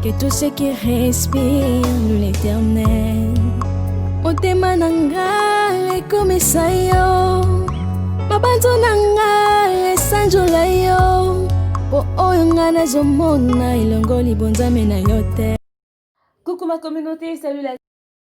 que tout ce qui respire loue l'éternel. Motema nanga ekomisa yo, mabanzo nanga esanjola yo, po oyo nga nazomona elongo libonzame na yo te. Coucou ma communauté, salut la...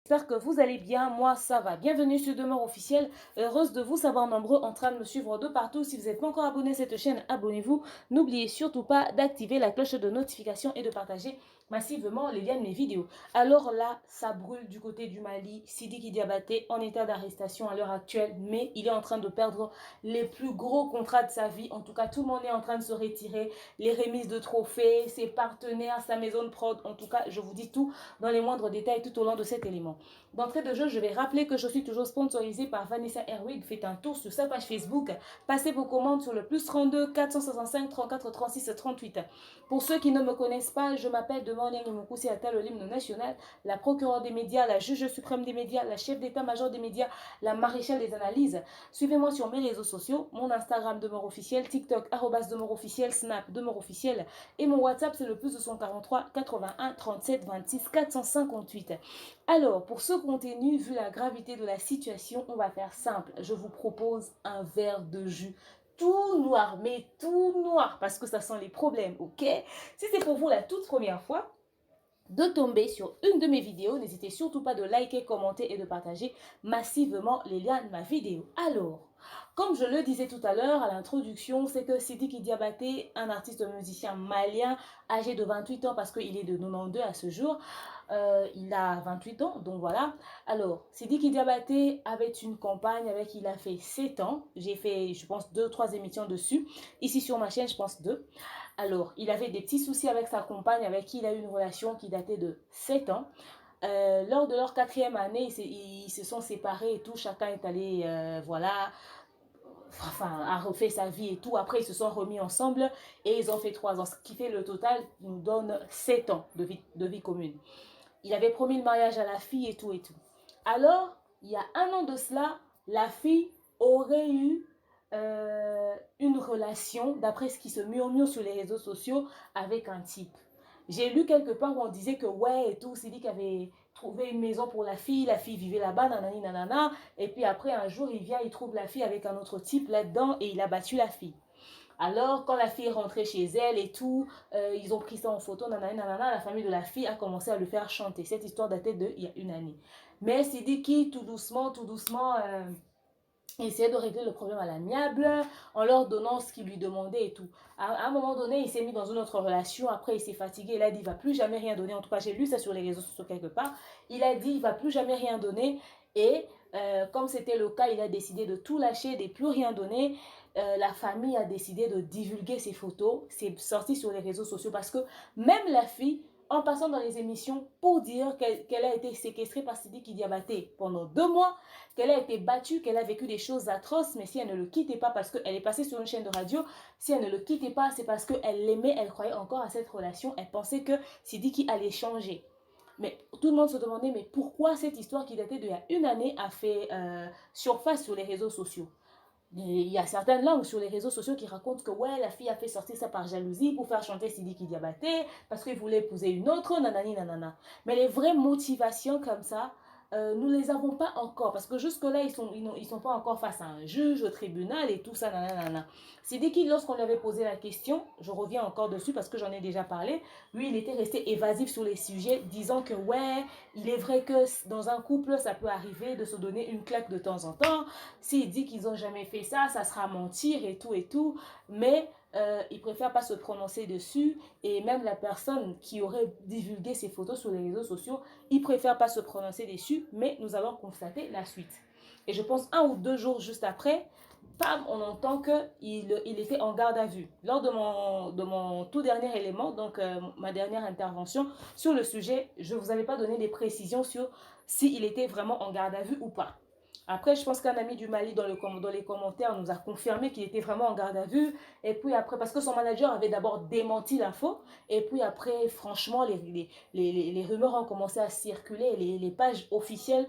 J'espère que vous allez bien, moi ça va. Bienvenue sur Demeure Officielle, heureuse de vous savoir nombreux en train de me suivre de partout. Si vous n'êtes pas encore abonné à cette chaîne, abonnez-vous. N'oubliez surtout pas d'activer la cloche de notification et de partager massivement les liens de mes vidéos. Alors là, ça brûle du côté du Mali. Sidiki Diabaté en état d'arrestation à l'heure actuelle, mais il est en train de perdre les plus gros contrats de sa vie. En tout cas, tout le monde est en train de se retirer. Les remises de trophées, ses partenaires, sa maison de prod. En tout cas, je vous dis tout dans les moindres détails tout au long de cet élément. D'entrée de jeu, je vais rappeler que je suis toujours sponsorisée par Vanessa Herwig. Faites un tour sur sa page Facebook. Passez vos commandes sur le plus 32 465 34 36 38. Pour ceux qui ne me connaissent pas, je m'appelle Demanding Moukousi Atal, l'hymne national, la procureure des médias, la juge suprême des médias, la chef d'état-major des médias, la maréchale des analyses. Suivez-moi sur mes réseaux sociaux, mon Instagram Demeure Officiel, TikTok @Demeure Officiel, Snap Demeure Officiel et mon WhatsApp c'est le plus 243 81 37 26 458. Alors, pour ce contenu, vu la gravité de la situation, on va faire simple. Je vous propose un verre de jus tout noir, mais tout noir, parce que ça sent les problèmes, ok? Si c'est pour vous la toute première fois de tomber sur une de mes vidéos, n'hésitez surtout pas de liker, commenter et de partager massivement les liens de ma vidéo. Alors, comme je le disais tout à l'heure à l'introduction, c'est que Sidiki Diabaté, un artiste musicien malien âgé de 28 ans parce qu'il est de 92 à ce jour, il a 28 ans, donc voilà. Alors, Sidiki Diabaté avait une compagne avec qui il a fait 7 ans. J'ai fait, je pense, 2-3 émissions dessus. Ici sur ma chaîne, je pense 2. Alors, il avait des petits soucis avec sa compagne avec qui il a eu une relation qui datait de 7 ans. Lors de leur 4e année, ils se sont séparés et tout. Chacun est allé, voilà, enfin, a refait sa vie et tout. Après, ils se sont remis ensemble et ils ont fait 3 ans. Ce qui fait le total, nous donne 7 ans de vie commune. Il avait promis le mariage à la fille et tout et tout. Alors, il y a 1 an de cela, la fille aurait eu une relation, d'après ce qui se murmure sur les réseaux sociaux, avec un type. J'ai lu quelque part où on disait que ouais et tout, c'est dit qu'il avait trouvé une maison pour la fille vivait là-bas, nanani nanana, et puis après un jour il vient, il trouve la fille avec un autre type là-dedans et il a battu la fille. Alors, quand la fille est rentrée chez elle et tout, ils ont pris ça en photo, nanana, nanana, la famille de la fille a commencé à le faire chanter. Cette histoire datait d'il y a 1 année. Mais Sidiki, tout doucement, essayait de régler le problème à l'amiable en leur donnant ce qu'ils lui demandaient et tout. À un moment donné, il s'est mis dans une autre relation. Après, il s'est fatigué. Il a dit, il ne va plus jamais rien donner. En tout cas, j'ai lu ça sur les réseaux sociaux quelque part. Il a dit, il ne va plus jamais rien donner. Et comme c'était le cas, il a décidé de tout lâcher, de plus rien donner. La famille a décidé de divulguer ses photos. C'est sorti sur les réseaux sociaux parce que même la fille, en passant dans les émissions pour dire qu'elle a été séquestrée par Sidiki Diabaté pendant 2 mois, qu'elle a été battue, qu'elle a vécu des choses atroces, mais si elle ne le quittait pas parce qu'elle est passée sur une chaîne de radio, si elle ne le quittait pas, c'est parce qu'elle l'aimait, elle croyait encore à cette relation, elle pensait que Sidiki allait changer. Mais tout le monde se demandait, mais pourquoi cette histoire qui datait d'il y a 1 année a fait surface sur les réseaux sociaux? Il y a certaines langues sur les réseaux sociaux qui racontent que ouais, la fille a fait sortir ça par jalousie pour faire chanter Sidiki Diabaté parce qu'il voulait épouser une autre, nanani nanana. Mais les vraies motivations comme ça, nous les avons pas encore parce que jusque-là, ils sont pas encore face à un juge, au tribunal et tout ça, nanana. Sidiki, lorsqu'on lui avait posé la question, je reviens encore dessus parce que j'en ai déjà parlé, lui, il était resté évasif sur les sujets, disant que ouais, il est vrai que dans un couple, ça peut arriver de se donner une claque de temps en temps. S'il dit qu'ils n'ont jamais fait ça, ça sera mentir et tout. Mais il préfère pas se prononcer dessus. Et même la personne qui aurait divulgué ces photos sur les réseaux sociaux, il préfère pas se prononcer dessus. Mais nous allons constater la suite. Et je pense 1 ou 2 jours juste après, bam, on entend qu'il était en garde à vue. Lors de mon tout dernier élément, donc ma dernière intervention sur le sujet, je ne vous avais pas donné des précisions sur s'il était vraiment en garde à vue ou pas. Après, je pense qu'un ami du Mali dans les commentaires nous a confirmé qu'il était vraiment en garde à vue. Et puis après, parce que son manager avait d'abord démenti l'info. Et puis après, franchement, les rumeurs ont commencé à circuler. Les pages officielles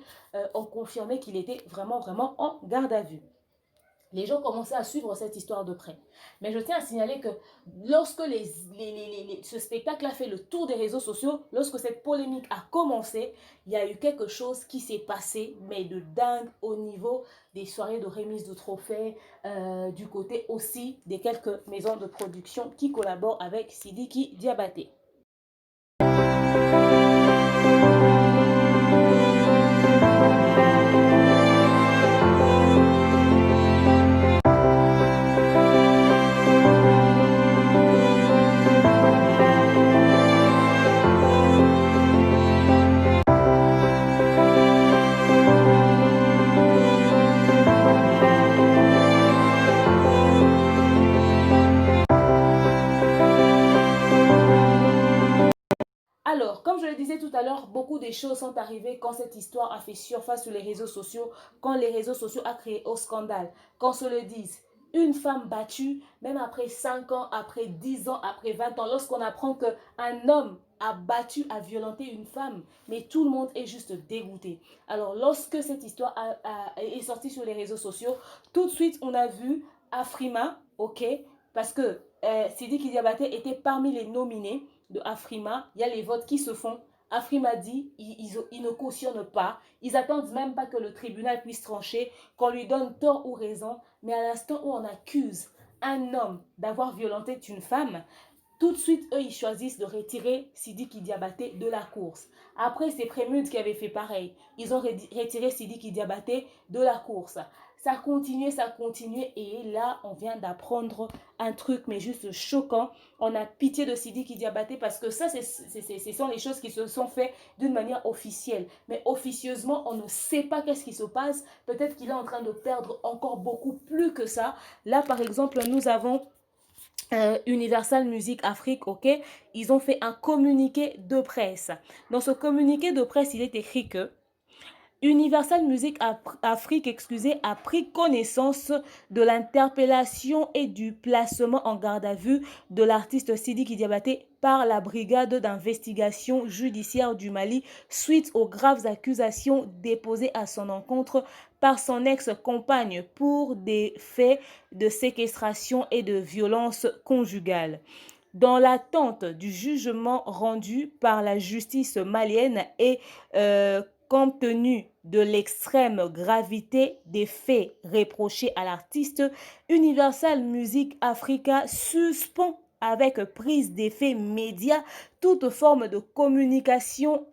ont confirmé qu'il était vraiment, vraiment en garde à vue. Les gens commençaient à suivre cette histoire de près. Mais je tiens à signaler que lorsque ce spectacle a fait le tour des réseaux sociaux, lorsque cette polémique a commencé, il y a eu quelque chose qui s'est passé, mais de dingue au niveau des soirées de remise de trophées, du côté aussi des quelques maisons de production qui collaborent avec Sidiki Diabaté. Alors, comme je le disais tout à l'heure, beaucoup de choses sont arrivées quand cette histoire a fait surface sur les réseaux sociaux, quand les réseaux sociaux ont créé au scandale. Qu'on se le dise, une femme battue, même après 5 ans, après 10 ans, après 20 ans, lorsqu'on apprend qu'un homme a battu, a violenté une femme, mais tout le monde est juste dégoûté. Alors, lorsque cette histoire est sortie sur les réseaux sociaux, tout de suite, on a vu Afrima, ok, parce que Sidiki Diabaté était parmi les nominés de Afrima. Il y a les votes qui se font. Afrima dit ils ne cautionnent pas, ils attendent même pas que le tribunal puisse trancher, qu'on lui donne tort ou raison, mais à l'instant où on accuse un homme d'avoir violenté une femme, tout de suite, eux, ils choisissent de retirer Sidiki Diabaté de la course. Après, c'est Prémude qui avait fait pareil. Ils ont retiré Sidiki Diabaté de la course. Ça continuait, et là, on vient d'apprendre un truc, mais juste choquant. On a pitié de Sidiki Diabaté parce que ça, ce sont les choses qui se sont faites d'une manière officielle. Mais officieusement, on ne sait pas qu'est-ce qui se passe. Peut-être qu'il est en train de perdre encore beaucoup plus que ça. Là, par exemple, nous avons Universal Music Afrique, ok, ils ont fait un communiqué de presse. Dans ce communiqué de presse, il est écrit que Universal Music Afrique, a pris connaissance de l'interpellation et du placement en garde à vue de l'artiste Sidiki Diabaté par la brigade d'investigation judiciaire du Mali suite aux graves accusations déposées à son encontre par son ex-compagne pour des faits de séquestration et de violence conjugale. Dans l'attente du jugement rendu par la justice malienne et compte tenu de l'extrême gravité des faits reprochés à l'artiste, Universal Music Africa suspend avec prise d'effet média toute forme de communication,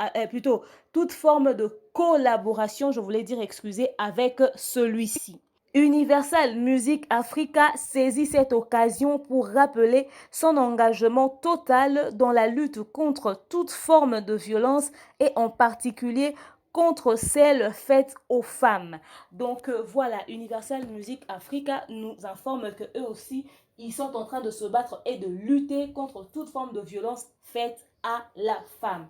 toute forme de collaboration, je voulais dire, excusez, avec celui-ci. Universal Music Africa saisit cette occasion pour rappeler son engagement total dans la lutte contre toute forme de violence et en particulier contre celles faites aux femmes. Donc voilà, Universal Music Africa nous informe que eux aussi, ils sont en train de se battre et de lutter contre toute forme de violence faite à la femme.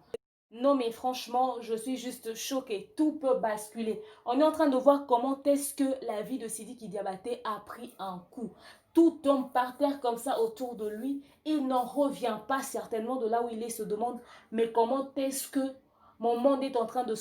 Non mais franchement, je suis juste choquée. Tout peut basculer. On est en train de voir comment est-ce que la vie de Sidiki Diabaté a pris un coup. Tout tombe par terre comme ça autour de lui. Il n'en revient pas certainement de là où il est, se demande, mais comment est-ce que mon monde est en train de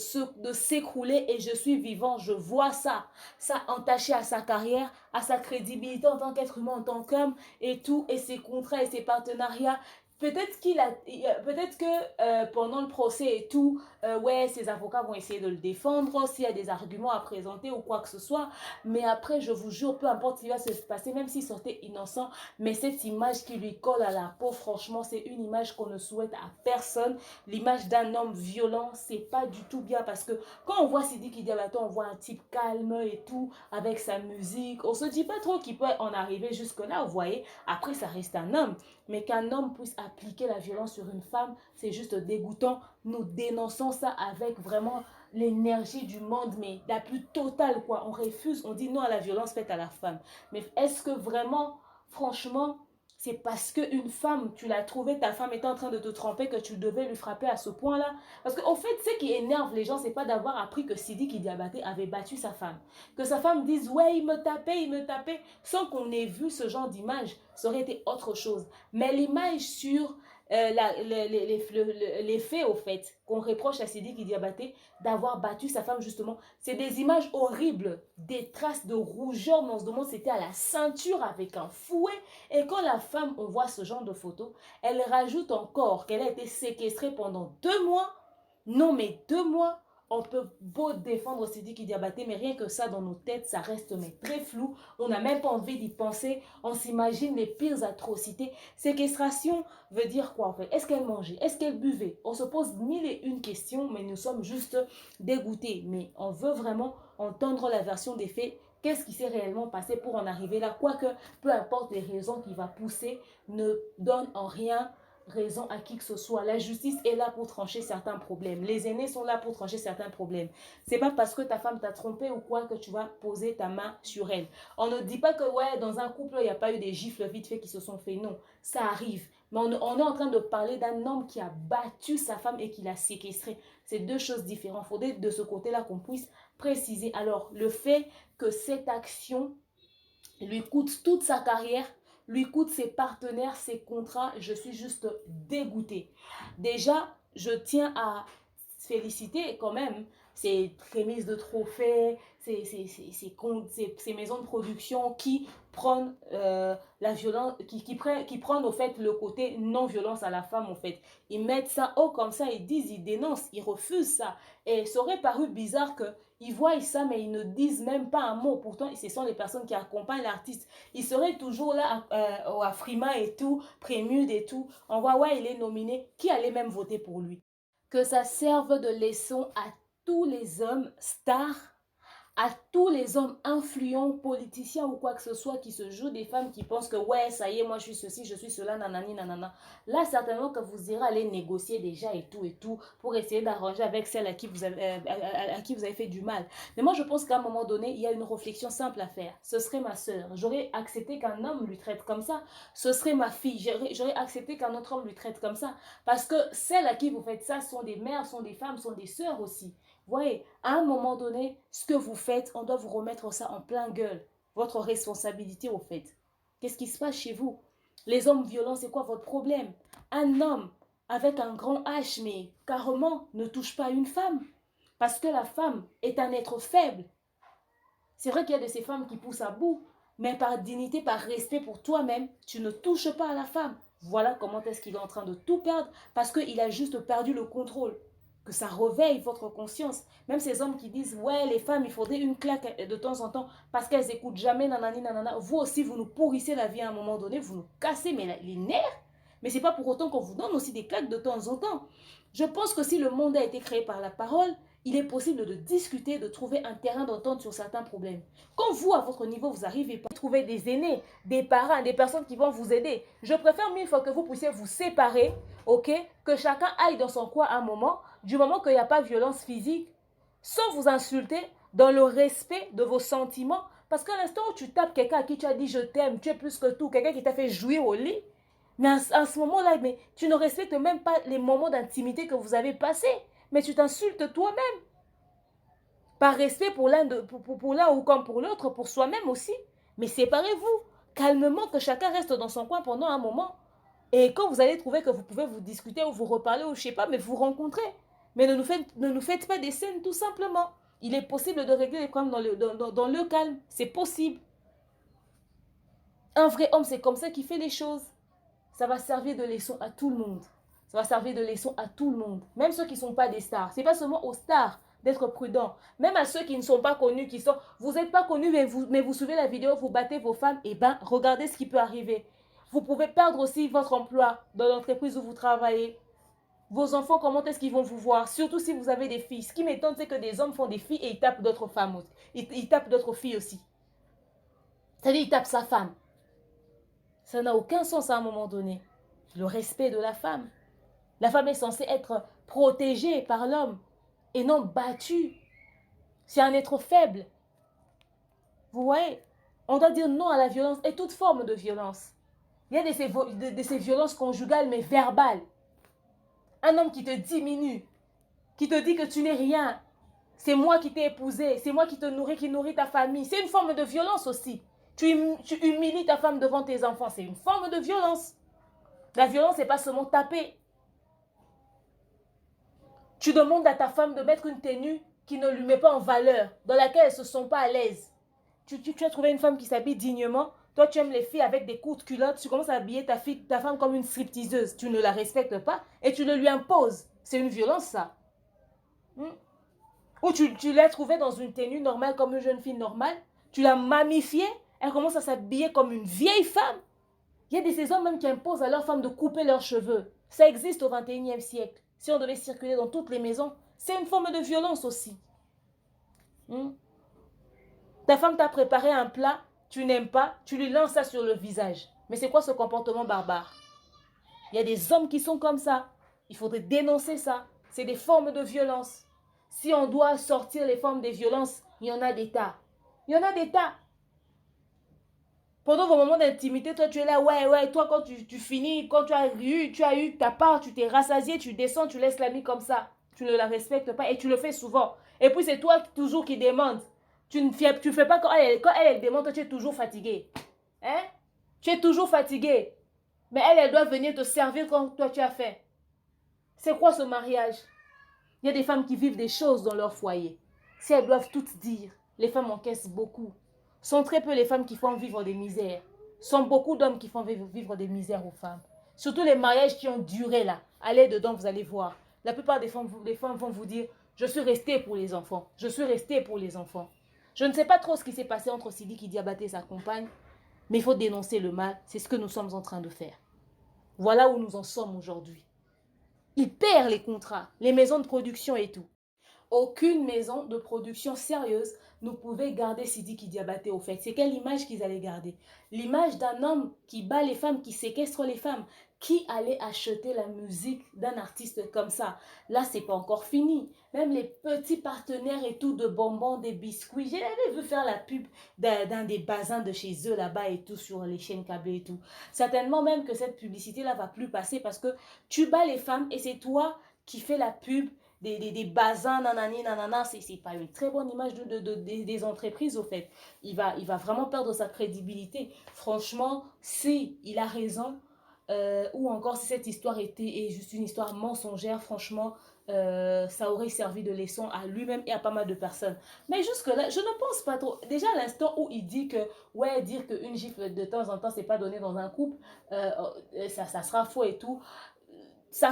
s'écrouler et je suis vivant, je vois ça. Ça entaché à sa carrière, à sa crédibilité en tant qu'être humain, en tant qu'homme et tout, et ses contrats et ses partenariats. Peut-être que pendant le procès et tout, ouais, ses avocats vont essayer de le défendre s'il y a des arguments à présenter ou quoi que ce soit. Mais après, je vous jure, peu importe ce qui va se passer, même s'il sortait innocent, mais cette image qui lui colle à la peau, franchement, c'est une image qu'on ne souhaite à personne. L'image d'un homme violent, c'est pas du tout bien parce que quand on voit Sidiki Diabaté, on voit un type calme et tout, avec sa musique. On se dit pas trop qu'il peut en arriver jusque-là, vous voyez. Après, ça reste un homme. Mais qu'un homme puisse appliquer la violence sur une femme, c'est juste dégoûtant. Nous dénonçons ça avec vraiment l'énergie du monde, mais la plus totale, quoi. On refuse, on dit non à la violence faite à la femme. Mais est-ce que vraiment, franchement, c'est parce qu'une femme, tu l'as trouvée, ta femme était en train de te tromper que tu devais lui frapper à ce point-là? Parce qu'en fait, ce qui énerve les gens, c'est pas d'avoir appris que Sidiki Diabaté avait battu sa femme. Que sa femme dise, ouais, il me tapait, sans qu'on ait vu ce genre d'image, ça aurait été autre chose. Mais l'image sur les faits, au fait, qu'on reproche à Sidiki Diabaté d'avoir battu sa femme, justement, c'est des images horribles, des traces de rougeur, mais on se demande si c'était à la ceinture avec un fouet. Et quand la femme, on voit ce genre de photos, elle rajoute encore qu'elle a été séquestrée pendant 2 mois. Non, mais 2 mois, on peut beau défendre Sidiki Diabaté, mais rien que ça, dans nos têtes, ça reste mais très flou. On n'a même pas envie d'y penser. On s'imagine les pires atrocités. Séquestration veut dire quoi en fait? Est-ce qu'elle mangeait? Est-ce qu'elle buvait? On se pose mille et une questions, mais nous sommes juste dégoûtés. Mais on veut vraiment entendre la version des faits. Qu'est-ce qui s'est réellement passé pour en arriver là? Quoique, peu importe les raisons qui va pousser, ne donne en rien raison à qui que ce soit. La justice est là pour trancher certains problèmes. Les aînés sont là pour trancher certains problèmes. C'est pas parce que ta femme t'a trompé ou quoi que tu vas poser ta main sur elle. On ne dit pas que ouais, dans un couple, il n'y a pas eu des gifles vite fait qui se sont fait. Non, ça arrive. Mais on est en train de parler d'un homme qui a battu sa femme et qui l'a séquestrée. C'est deux choses différentes. Il faudrait de ce côté-là qu'on puisse préciser. Alors, le fait que cette action lui coûte toute sa carrière, lui coûte ses partenaires, ses contrats, je suis juste dégoûtée. Déjà, je tiens à féliciter quand même ces remises de trophées, ces maisons de production qui prennent la violence, qui prennent au fait le côté non-violence à la femme au fait. Ils mettent ça haut comme ça, ils disent, ils dénoncent, ils refusent ça. Et ça aurait paru bizarre qu'ils voient ça, mais ils ne disent même pas un mot. Pourtant, ce sont les personnes qui accompagnent l'artiste. Ils seraient toujours là à Frima et tout, Prémude et tout. On voit, ouais, il est nominé. Qui allait même voter pour lui? Que ça serve de leçon à tous les hommes stars, à tous les hommes influents, politiciens ou quoi que ce soit qui se jouent des femmes qui pensent que ouais, ça y est, moi je suis ceci, je suis cela, nanani, nanana. Là, certainement que vous irez aller négocier déjà et tout, pour essayer d'arranger avec celle à qui vous avez fait du mal. Mais moi, je pense qu'à un moment donné, il y a une réflexion simple à faire. Ce serait ma soeur. J'aurais accepté qu'un homme lui traite comme ça. Ce serait ma fille. J'aurais accepté qu'un autre homme lui traite comme ça. Parce que celles à qui vous faites ça sont des mères, sont des femmes, sont des sœurs aussi. Voyez, à un moment donné, ce que vous faites, on doit vous remettre ça en plein gueule. Votre responsabilité, au fait. Qu'est-ce qui se passe chez vous? Les hommes violents, c'est quoi votre problème? Un homme avec un grand H, mais carrément, ne touche pas une femme. Parce que la femme est un être faible. C'est vrai qu'il y a de ces femmes qui poussent à bout, mais par dignité, par respect pour toi-même, tu ne touches pas à la femme. Voilà comment est-ce qu'il est en train de tout perdre, parce qu'il a juste perdu le contrôle. Que ça réveille votre conscience. Même ces hommes qui disent, ouais, les femmes, il faudrait une claque de temps en temps parce qu'elles n'écoutent jamais, nanani, nanana. Vous aussi, vous nous pourrissez la vie à un moment donné, vous nous cassez mais les nerfs. Mais ce n'est pas pour autant qu'on vous donne aussi des claques de temps en temps. Je pense que si le monde a été créé par la parole, il est possible de discuter, de trouver un terrain d'entente sur certains problèmes. Quand vous, à votre niveau, vous arrivez à trouver des aînés, des parents, des personnes qui vont vous aider, je préfère 1000 fois que vous puissiez vous séparer, ok, que chacun aille dans son coin à un moment, du moment qu'il n'y a pas de violence physique, sans vous insulter, dans le respect de vos sentiments. Parce qu'à l'instant où tu tapes quelqu'un à qui tu as dit je t'aime, tu es plus que tout, quelqu'un qui t'a fait jouir au lit, mais à ce moment-là, mais tu ne respectes même pas les moments d'intimité que vous avez passés. Mais tu t'insultes toi-même. Par respect pour l'un ou comme pour l'autre, pour soi-même aussi. Mais séparez-vous. Calmement, que chacun reste dans son coin pendant un moment. Et quand vous allez trouver que vous pouvez vous discuter ou vous reparler ou je sais pas, mais vous rencontrez. Mais ne nous faites pas des scènes tout simplement. Il est possible de régler les problèmes dans le calme. C'est possible. Un vrai homme, c'est comme ça qu'il fait les choses. Ça va servir de leçon à tout le monde. Ça va servir de leçon à tout le monde. Même ceux qui ne sont pas des stars. Ce n'est pas seulement aux stars d'être prudents. Même à ceux qui ne sont pas connus, qui sont... Vous n'êtes pas connus, mais vous suivez la vidéo, vous battez vos femmes, et bien, regardez ce qui peut arriver. Vous pouvez perdre aussi votre emploi dans l'entreprise où vous travaillez. Vos enfants, comment est-ce qu'ils vont vous voir? Surtout si vous avez des filles. Ce qui m'étonne, c'est que des hommes font des filles et ils tapent d'autres femmes aussi. Ils tapent d'autres filles aussi. C'est-à-dire, ils tapent sa femme. Ça n'a aucun sens à un moment donné. Le respect de la femme. La femme est censée être protégée par l'homme et non battue. C'est un être faible. Vous voyez, on doit dire non à la violence et toute forme de violence. Il y a de ces violences conjugales mais verbales. Un homme qui te diminue, qui te dit que tu n'es rien. C'est moi qui t'ai épousé, c'est moi qui te nourris, qui nourrit ta famille. C'est une forme de violence aussi. Tu humilies ta femme devant tes enfants, c'est une forme de violence. La violence, c'est pas seulement taper. Tu demandes à ta femme de mettre une tenue qui ne lui met pas en valeur, dans laquelle elle ne se sent pas à l'aise. Tu as trouvé une femme qui s'habille dignement. Toi, tu aimes les filles avec des courtes culottes. Tu commences à habiller ta femme comme une stripteaseuse. Tu ne la respectes pas et tu le lui imposes. C'est une violence, ça. Hmm? Ou tu l'as trouvée dans une tenue normale comme une jeune fille normale. Tu l'as mamifiée. Elle commence à s'habiller comme une vieille femme. Il y a ces hommes même qui imposent à leurs femmes de couper leurs cheveux. Ça existe au XXIe siècle. Si on devait circuler dans toutes les maisons, c'est une forme de violence aussi. Hmm? Ta femme t'a préparé un plat, tu n'aimes pas, tu lui lances ça sur le visage. Mais c'est quoi ce comportement barbare? Il y a des hommes qui sont comme ça. Il faudrait dénoncer ça. C'est des formes de violence. Si on doit sortir les formes des violences, il y en a des tas. Il y en a des tas. Pendant vos moments d'intimité, toi tu es là, ouais, toi quand tu finis, quand tu as eu ta part, tu t'es rassasié, tu descends, tu laisses l'ami comme ça. Tu ne la respectes pas et tu le fais souvent. Et puis c'est toi toujours qui demande. Tu ne fais pas quand elle demande, toi tu es toujours fatigué. Hein? Tu es toujours fatigué. Mais elle doit venir te servir quand toi tu as faim. C'est quoi ce mariage? Il y a des femmes qui vivent des choses dans leur foyer. Si elles doivent toutes dire, les femmes encaissent beaucoup. Sont très peu les femmes qui font vivre des misères. Sont beaucoup d'hommes qui font vivre des misères aux femmes. Surtout les mariages qui ont duré là. Allez dedans, vous allez voir. La plupart des femmes vont vous dire, je suis restée pour les enfants. Je suis restée pour les enfants. Je ne sais pas trop ce qui s'est passé entre Sidiki Diabaté et sa compagne, mais il faut dénoncer le mal. C'est ce que nous sommes en train de faire. Voilà où nous en sommes aujourd'hui. Ils perdent les contrats, les maisons de production et tout. Aucune maison de production sérieuse ne pouvait garder Sidiki Diabaté au fait. C'est quelle image qu'ils allaient garder? L'image d'un homme qui bat les femmes, qui séquestre les femmes. Qui allait acheter la musique d'un artiste comme ça? Là, c'est pas encore fini. Même les petits partenaires et tout de bonbons, des biscuits. J'avais vu faire la pub d'un des bazins de chez eux là-bas et tout sur les chaînes câblées et tout. Certainement même que cette publicité-là va plus passer parce que tu bats les femmes et c'est toi qui fais la pub des bazins, nanani, nanana, c'est pas une très bonne image des entreprises au fait. Il va vraiment perdre sa crédibilité. Franchement, si il a raison, ou encore si cette histoire est juste une histoire mensongère, franchement, ça aurait servi de leçon à lui-même et à pas mal de personnes. Mais jusque-là, je ne pense pas trop. Déjà, à l'instant où il dit que, ouais, dire qu'une gifle de temps en temps, c'est pas donné dans un couple, ça sera faux et tout. Ça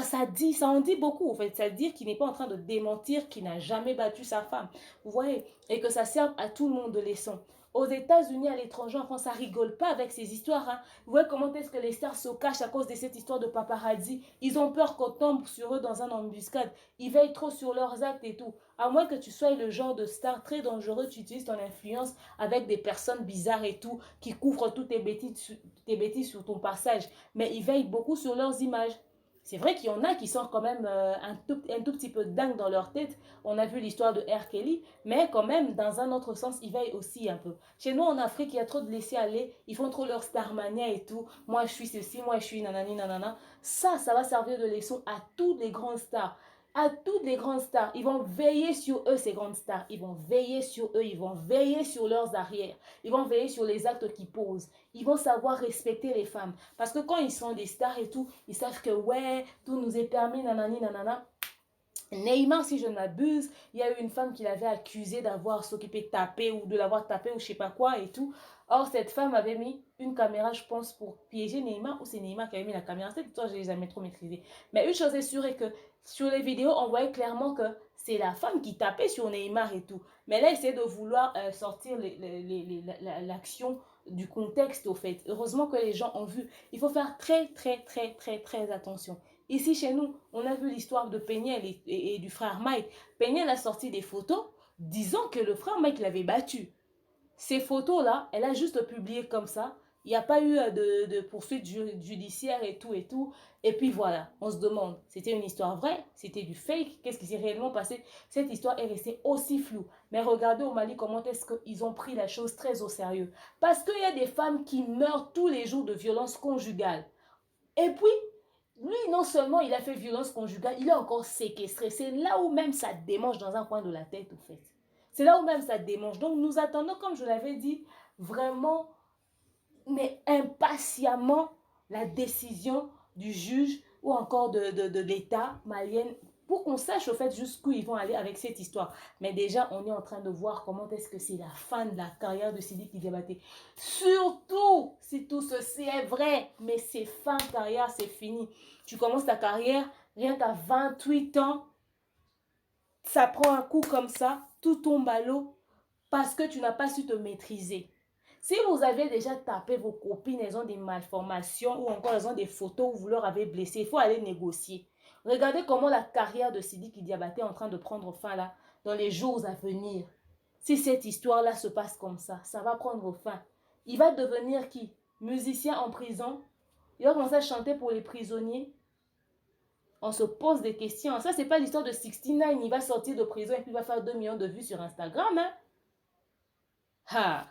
en dit beaucoup, en fait. Ça veut dire qu'il n'est pas en train de démentir qu'il n'a jamais battu sa femme. Vous voyez? Et que ça serve à tout le monde de leçon. Aux États-Unis, à l'étranger, en France, ça rigole pas avec ces histoires. Hein. Vous voyez comment est-ce que les stars se cachent à cause de cette histoire de paparazzi. Ils ont peur qu'on tombe sur eux dans une embuscade. Ils veillent trop sur leurs actes et tout. À moins que tu sois le genre de star très dangereux, tu utilises ton influence avec des personnes bizarres et tout, qui couvrent toutes tes bêtises sur ton passage. Mais ils veillent beaucoup sur leurs images. C'est vrai qu'il y en a qui sont quand même un tout petit peu dingues dans leur tête. On a vu l'histoire de R. Kelly, mais quand même, dans un autre sens, ils veillent aussi un peu. Chez nous, en Afrique, il y a trop de laisser-aller. Ils font trop leur starmania et tout. Moi, je suis ceci, moi, je suis nanani, nanana. Ça va servir de leçon à toutes les grandes stars. À toutes les grandes stars. Ils vont veiller sur eux, ces grandes stars. Ils vont veiller sur eux. Ils vont veiller sur leurs arrières. Ils vont veiller sur les actes qu'ils posent. Ils vont savoir respecter les femmes. Parce que quand ils sont des stars et tout, ils savent que ouais, tout nous est permis, nanani, nanana. Neymar, si je ne m'abuse, il y a eu une femme qui l'avait accusé d'avoir s'occupé de taper ou de l'avoir tapé ou je sais pas quoi et tout. Or, cette femme avait mis une caméra, je pense, pour piéger Neymar ou c'est Neymar qui avait mis la caméra. Cette histoire, je ne l'ai jamais trop maîtrisée. Mais une chose est sûre est que sur les vidéos, on voyait clairement que c'est la femme qui tapait sur Neymar et tout. Mais là, il essayait de vouloir sortir l'action du contexte au fait. Heureusement que les gens ont vu. Il faut faire très attention. Ici, chez nous, on a vu l'histoire de Péniel et du frère Mike. Péniel a sorti des photos disant que le frère Mike l'avait battu. Ces photos-là, elle a juste publié comme ça. Il n'y a pas eu de poursuite judiciaire et tout et tout. Et puis voilà, on se demande, c'était une histoire vraie? C'était du fake? Qu'est-ce qui s'est réellement passé? Cette histoire est restée aussi floue. Mais regardez au Mali comment est-ce qu'ils ont pris la chose très au sérieux. Parce qu'il y a des femmes qui meurent tous les jours de violence conjugale. Et puis, lui, non seulement il a fait violence conjugale, il est encore séquestré. C'est là où même ça démange dans un coin de la tête, au fait. C'est là où même ça démange. Donc, nous attendons, comme je l'avais dit, vraiment, mais impatiemment, la décision du juge ou encore de l'État malien pour qu'on sache au fait jusqu'où ils vont aller avec cette histoire. Mais déjà, on est en train de voir comment est-ce que c'est la fin de la carrière de Sidiki Diabaté. Surtout si tout ceci est vrai, mais c'est fin de carrière, c'est fini. Tu commences ta carrière, rien qu'à 28 ans, ça prend un coup comme ça, tout tombe à l'eau parce que tu n'as pas su te maîtriser. Si vous avez déjà tapé vos copines, elles ont des malformations ou encore elles ont des photos où vous leur avez blessé, il faut aller négocier. Regardez comment la carrière de Sidiki Diabaté est en train de prendre fin là, dans les jours à venir. Si cette histoire-là se passe comme ça va prendre fin. Il va devenir qui? Musicien en prison. Il va commencer à chanter pour les prisonniers. On se pose des questions. Ça, c'est pas l'histoire de 69. Il va sortir de prison et puis il va faire 2 millions de vues sur Instagram. Hein? Ha!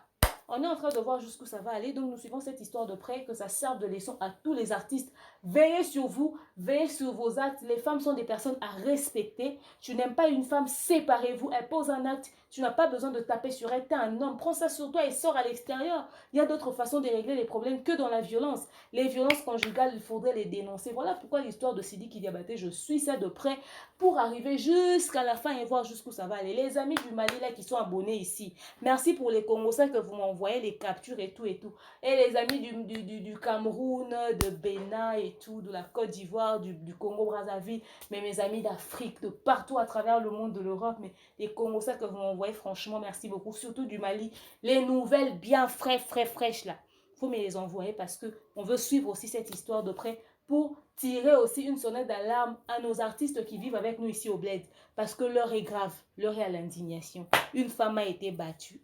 On est en train de voir jusqu'où ça va aller. Donc, nous suivons cette histoire de près, que ça serve de leçon à tous les artistes. Veillez sur vous, veillez sur vos actes. Les femmes sont des personnes à respecter. Tu n'aimes pas une femme, séparez-vous. Elle pose un acte, tu n'as pas besoin de taper sur elle. Tu es un homme, prends ça sur toi et sors à l'extérieur. Il y a d'autres façons de régler les problèmes que dans la violence. Les violences conjugales, il faudrait les dénoncer. Voilà pourquoi l'histoire de Sidiki Diabaté, je suis ça de près pour arriver jusqu'à la fin et voir jusqu'où ça va aller. Les amis du Mali là qui sont abonnés ici, merci pour les Congolais que vous m'envoyez, les captures et tout et tout. Et les amis du Cameroun, de Bénin et tout, de la Côte d'Ivoire, du Congo-Brazzaville, mais mes amis d'Afrique, de partout à travers le monde, de l'Europe, mais les Congolais que vous m'envoyez, franchement, merci beaucoup. Surtout du Mali, les nouvelles bien fraîches là. Il faut me les envoyer parce qu'on veut suivre aussi cette histoire de près pour tirer aussi une sonnette d'alarme à nos artistes qui vivent avec nous ici au Bled. Parce que l'heure est grave, l'heure est à l'indignation. Une femme a été battue.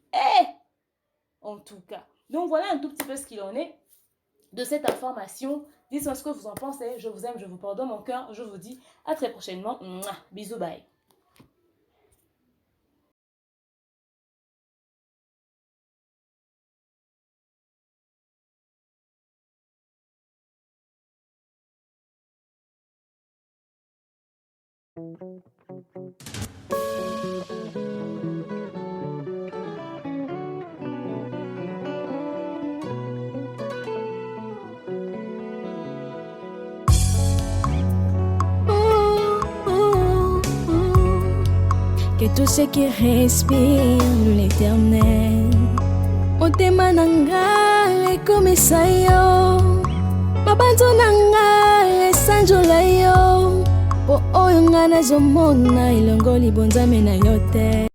En tout cas. Donc voilà un tout petit peu ce qu'il en est de cette information. Dites-moi ce que vous en pensez. Je vous aime, je vous porte dans mon cœur. Je vous dis à très prochainement. Mouah. Bisous, bye. Que tous ceux qui respirent l'éternel motema nanga ekomisa yo mabanzo nanga esanjola yo po oyo nga nazomona elongo libonzame na yo te.